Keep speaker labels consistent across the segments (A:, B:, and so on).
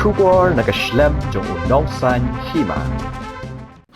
A: Shubor nakaslem jong unongsan hima.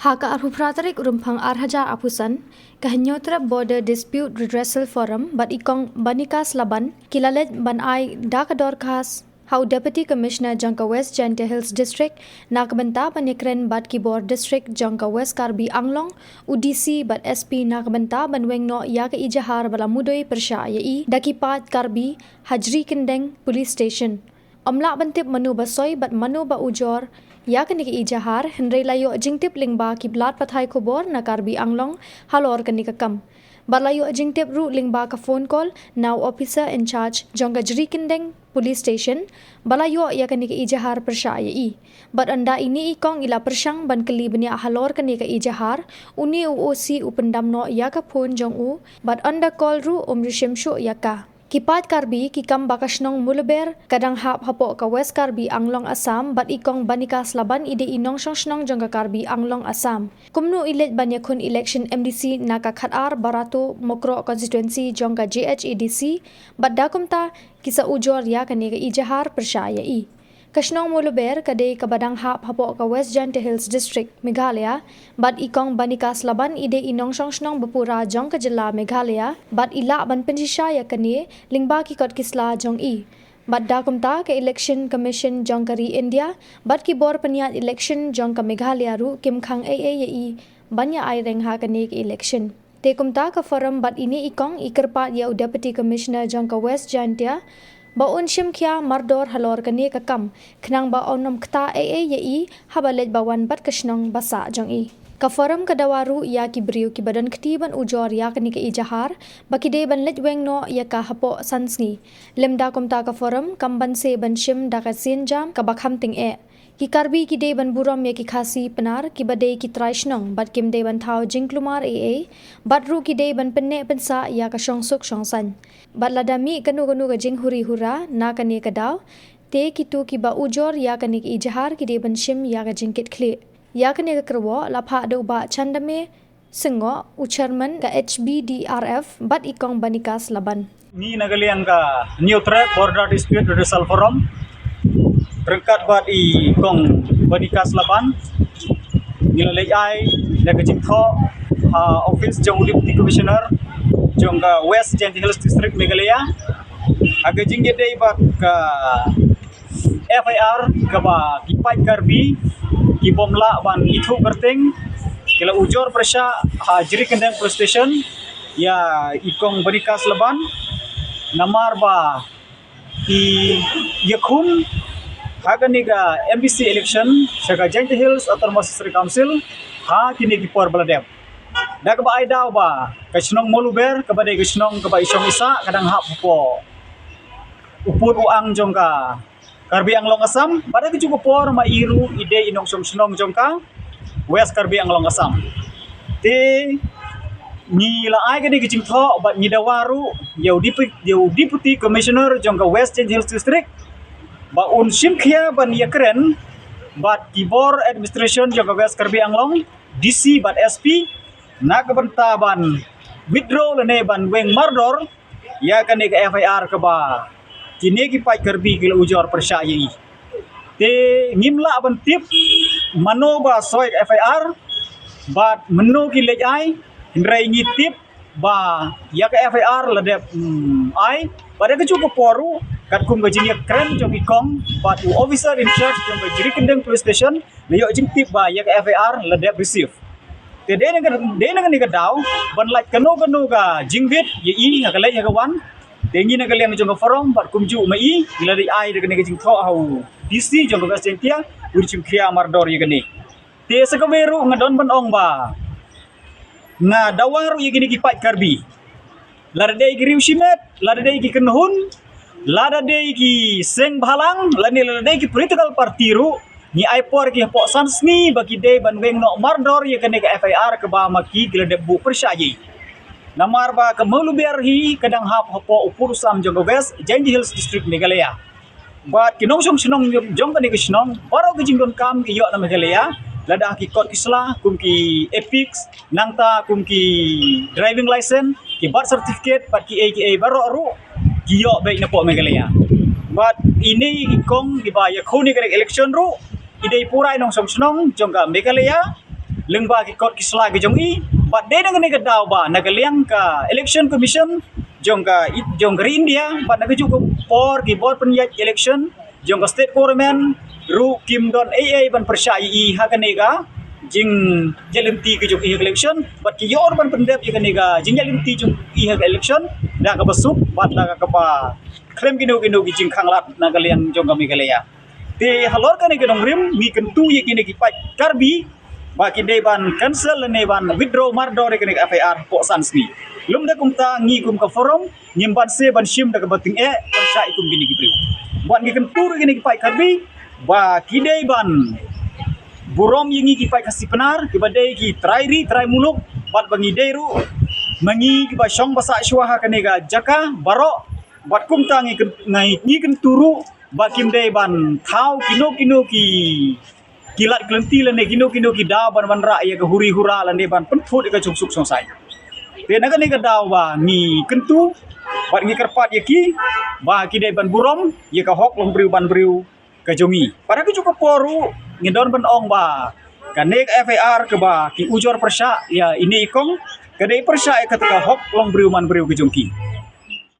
B: Haka arhupratrik urumpang arhaja apusan kahanyotra border dispute redressal forum bat ikong banikas laban kilalet ban ai dakador khas how Deputy Commissioner Jangka West Jaintia Hills District nakbenta panikren bat kibor District Jangka West Karbi Anglong UDC bat SP nakbenta banwengno ya ka ijahar bala mudoi persya yai dakipat Karbi Hajri Kendeng Police Station. Amla bantip manu basoy bat manu ba ujor ya kani ke ijahar henry layo jingtip lingba kiblat pathai khobor na Karbi Anglong halor kani ka kam. Balayo jingtip ru lingba ka phone call now officer in charge Jangka Jri Kendeng Police Station balayo ya kani ke ijahar persya yai. But anda ini ikong ila persyang ban keli benia halor kani ke ijahar uni UOC upendamno ya ka phone jong u but anda call ru rishim shu ya ka. Kipat Karbi kikam bakasnong muluber kadang hap hapo ka West Karbi Anglong Assam bat ikong banikas laban ide inong shnong Jangka Karbi Anglong Assam. Kumnu ilet banyakun election MDC naka khatar barato mokro constituency Jangka JHADC bat dakumta kisa ujor ya kani ka ijahar persya yai. Kasnong muluber kadai kabadang hap hapo ka West Jaintia Hills District Meghalaya bat ikong banikas laban ide inong shnong bapura Jangka Jilla Meghalaya bat ila ban pensisya ya kani lingba kikot kisla jong i. Bat dakumta ke election commission Jangkari India bat kibor peniat election Jangka Meghalaya ru kim khang AA yai banya ai reng ha kani ke election. Tekumta ka forum bat ini ikong ikerpat ya Deputy Commissioner Jangka West Jaintia baun shimkya mardor halor kani ka kam khnang ba onom kta AA yai habalet bawan bat kashnong basa jong i. Ka forum kadawaru ya kibriu ki badan ktiban ujor ya kani ka ijahar bakide ban letweng no ya ka hapo sansngi lemda komta ka forum kamban se ban shim da ka sinjam ka bakham ting e ki Karbi ki de ban buram ya ki khasi penar ki bade ki traishnong bat kim de ban thau jingklumar AA bat ru ki de ban penne pensa ya ka shongsuk shongsan bat ladami kanu ka jinghuri hura na kani ka daw te ki tu ki ba ujor ya kani ki ijahar ki de ban shim ya ka jingkit khle ya kani ka kerwo lapha do ba chandame singo uchairman ka HBDRF bat ikong banikas laban
C: ni nagalian ka new track border dispute redressal forum berangkat bat i kong banikas laban nilalay ay nagajing tho office jong Deputy Commissioner Jangka West Jaintia Hills District Meghalaya agajing gede bat ka FIR ka ba kipat Karbi ki bomla ban ithu kerting kila ujor persya Hajri Kendeng Police Station ya ikong banikas laban namar ba ki yakhun kagani ka MDC election sa Jaintia Hills Autonomous District Council ha kini kipor baladem da ka ba ay daw ba kasnong moluber ka ba day kasnong ka ba isyong isa kadang hap po upod uang Jangka Karbi Anglong Assam pada ke cukup por mairu ide inong snong Jangka West Karbi Anglong Assam te ni la ay kani kijing tho ba ni dawaru yau Deputy Commissioner Jangka West Jaintia Hills District ba un shimkhia ban yakren bat kibor administration Jangka West Karbi Anglong DC bat SP nakabanta ban withdraw lene ban weng mardor ya kani ka FIR ka ba kini ki pai Karbi kila ujor persyai te ngimla ban tip mano ba soy FIR bat menu ki lej ai hindrai ngitip ba ya ka FIR ladep ai pada ke cukup poru kat kum gajinya keren jong ikong bat officer in charge jong Jri Kendeng Police Station leyo jingtip ba ya ka FIR ladep receive te de nang ni ka daw ban like kanu ga jingbit ye i ka lej ka wan te ngi na kalian jong forum bat kum ju mai ila di ai de ka jing tho au DC jong West Jaintia urchim khia mardor ye gani te sa ka meru ngadon ban ong ba na dawaru ye gini ki pat Karbi lada de ki riushimet lada de ki kenhun lada de ki seng bhalang lada de ki political party ru ni ai por ki po sansni bagi de ban weng no mardor ye kene ka FIR ka ba maki gila de bu persyayi namar ba ka muluber hi kadang hap hapo upur sam Jangka West Jaintia Hills District Meghalaya bat kinong snong jong kani kisnong baro ki jingdon kam ki yo na Meghalaya lada ki kot kisla kum ki epics nangta kum ki driving license ki birth certificate pat ki AKA baro ru giyo baik na po Meghalaya but ini ikong di ba ya khuni ka election ru idei purai nong som snong jongga Meghalaya lengba ki kot kisla ki jongi but de nang ne ka daw ba nagaliang ka election commission jongga India but nag juga por ki board penyat election jongga state government ru kim don AA ban persyai ha kanega jing jalimti ke jong ihak election but ki yor ban pendep ya kanega jing jalimti jong ihak election da ka basuk bat da ka pa klem kino ki jing khanglat nagaliang jongga Meghalaya te halor kanega dong rim mi kentu ye kini ki pat karbi ba ki de ban cancel ne ban withdraw mardor ke kanega FIR po sansni lum da kum ta ngi kum ka forum nyimban se ban shim da ka bating persyai kum gini ki priu buat ngi kentu kini ki pat karbi ba kidei ban burom yengi ki pai kasi penar ki badai ki trai muluk bat bangi deru mangi ki ba syong basa syuaha kanega jaka baro bat kum tangi ngai ni ken turu ba kim dei ban thau kino ki kilat klenti lene kino ki da ban ra ya ka huri hura lene ban penthut ka suk song sai te naga ne ka daw ba ni kentu bat ngi kerpat ye ki ba ki dei ban burom ye ka hok long briu ban briu kajongi para ke cukup poru ngidon ban ong ba kanek FIR ke ba ki ujor persya ya ini ikong kadai persya ketika hok long briu man briu kejongki